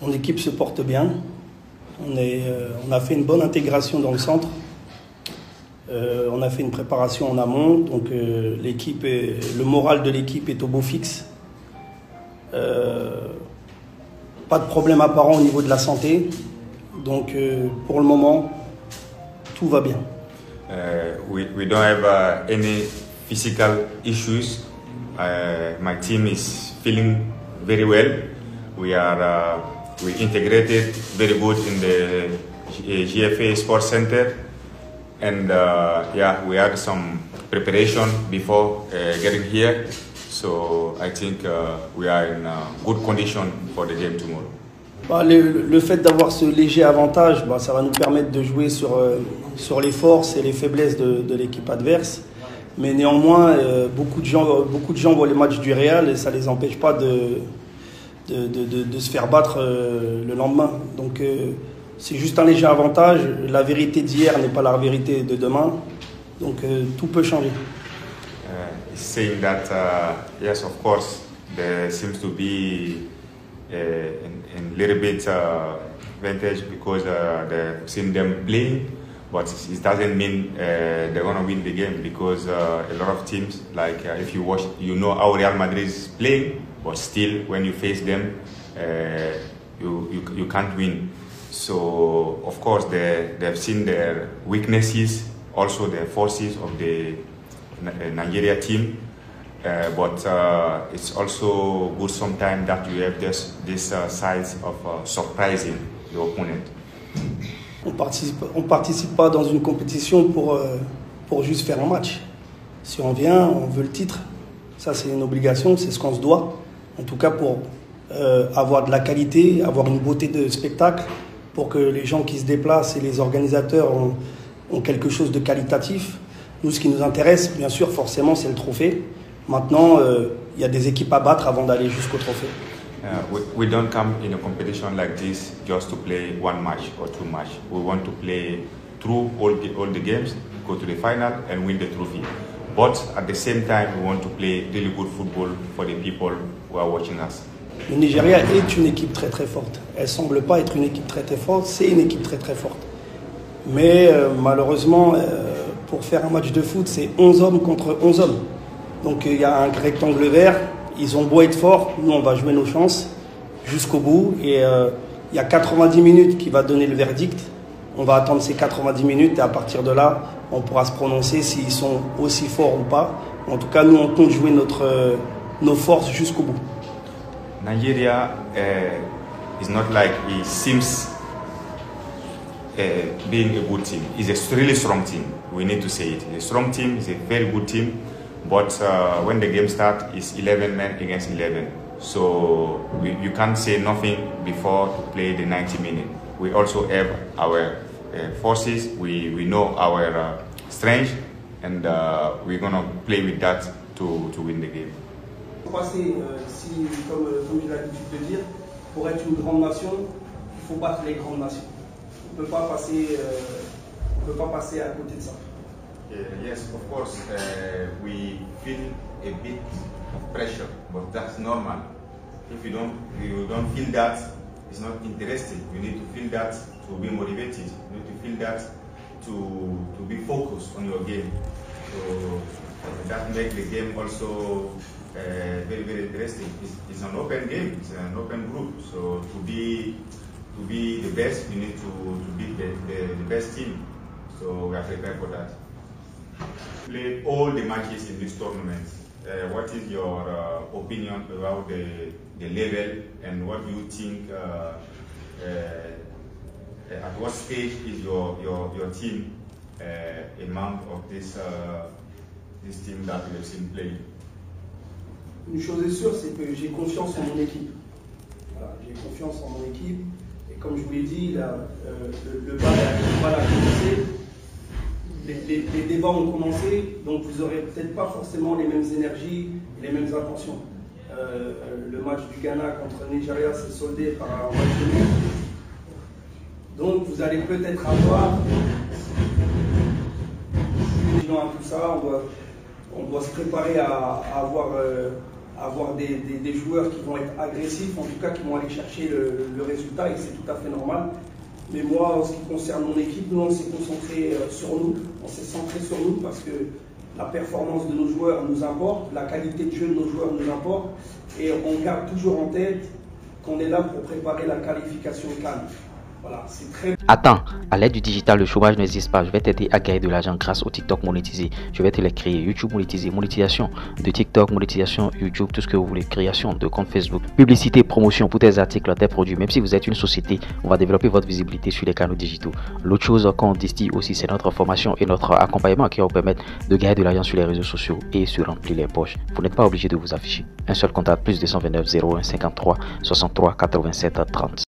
Mon équipe se porte bien. On a fait une bonne intégration dans le centre. On a fait une préparation en amont. Donc le moral de l'équipe est au beau fixe. Pas de problème apparent au niveau de la santé. Donc pour le moment, tout va bien. We don't have any physical issues. My team is feeling very well. We integrated very good in the GFA Sports Center, and yeah, we had some preparation before getting here. So I think we are in good condition for the game tomorrow. Le fait d'avoir ce léger avantage, ça va nous permettre de jouer sur les forces et les faiblesses de l'équipe adverse. Mais néanmoins, beaucoup de gens voient les matchs du Real et ça ne les empêche pas de se faire battre le lendemain. Donc c'est juste un léger avantage. La vérité d'hier n'est pas la vérité de demain. Donc tout peut changer. Saying that yes, of course, there seems to be a little bit advantage because they've seen them playing, but it doesn't mean they're gonna win the game because a lot of teams, like if you watch, you know how Real Madrid is playing, but still when you face them, you can't win. So of course they've seen their weaknesses, also the forces of the Nigeria team. But it's also good sometimes that you have this size of surprising the opponent. On participe pas dans une compétition pour juste faire un match. Si on vient, on veut le titre. Ça c'est une obligation, c'est ce qu'on se doit. En tout cas pour avoir de la qualité, avoir une beauté de spectacle, pour que les gens qui se déplacent et les organisateurs ont quelque chose de qualitatif. Nous, ce qui nous intéresse, bien sûr, forcément, c'est le trophée. Maintenant, il y a des équipes à battre avant d'aller jusqu'au trophée. We don't come in a competition like this just to play one match or two matches. We want to play through all the games, go to the final and win the trophy. But at the same time, we want to play really good football for the people who are watching us. Le Nigeria est une équipe très très forte. Elle ne semble pas être une équipe très très forte, c'est une équipe très très forte. Mais malheureusement, pour faire un match de foot, c'est 11 hommes contre 11 hommes. Donc il y a un rectangle vert, ils ont beau être forts, nous on va jouer nos chances jusqu'au bout. Et il y a 90 minutes qui va donner le verdict. On va attendre ces 90 minutes et à partir de là, on pourra se prononcer s'ils sont aussi forts ou pas. En tout cas, nous on compte jouer nos forces jusqu'au bout. Nigeria is not like it seems being a good team. It's a really strong team. We need to say it. It's a strong team. It's a very good team. But when the game starts, it's 11 men against 11. So you can't say nothing before to play the 90 minutes. We also have our forces. We know our strength, and we're gonna play with that to win the game. Passer, comme j'ai l'habitude de dire, pour être une grande nation, il faut battre les grandes nations. On ne peut pas passer à côté de ça. Yes, of course, we feel a bit of pressure, but that's normal. If you don't feel that, it's not interesting. You need to feel that to be motivated. You need to feel that to be focused on your game. So that makes the game also very, very interesting. It's an open game. It's an open group. So to be the best, you need to beat the best team. So we are prepared for that. Play all the matches in this tournament. What is your opinion about the level, and what do you think? At what stage is your team among of this team that we have seen playing? Une chose est sûre, c'est que j'ai confiance en mon équipe. Voilà, j'ai confiance en mon équipe. Et comme je vous l'ai dit, le bal a commencé. Les débats ont commencé, donc vous n'aurez peut-être pas forcément les mêmes énergies et les mêmes intentions. Le match du Ghana contre Nigeria s'est soldé par un match de nul. Donc vous allez peut-être avoir, à tout ça, on doit se préparer à avoir des joueurs qui vont être agressifs, en tout cas qui vont aller chercher le résultat, et c'est tout à fait normal. Mais moi, en ce qui concerne mon équipe, nous on s'est concentré sur nous, on s'est centré sur nous parce que la performance de nos joueurs nous importe, la qualité de jeu de nos joueurs nous importe, et on garde toujours en tête qu'on est là pour préparer la qualification CAN. Voilà, c'est très... Attends, à l'aide du digital, le chômage n'existe pas. Je vais t'aider à gagner de l'argent grâce au TikTok monétisé. Je vais te les créer. YouTube monétisé, monétisation de TikTok, monétisation YouTube, tout ce que vous voulez. Création de compte Facebook, publicité, promotion pour tes articles, tes produits. Même si vous êtes une société, on va développer votre visibilité sur les canaux digitaux. L'autre chose qu'on distille aussi, c'est notre formation et notre accompagnement qui va vous permettre de gagner de l'argent sur les réseaux sociaux et se remplir les poches. Vous n'êtes pas obligé de vous afficher. Un seul contact, plus 229 01 53 63 87 30.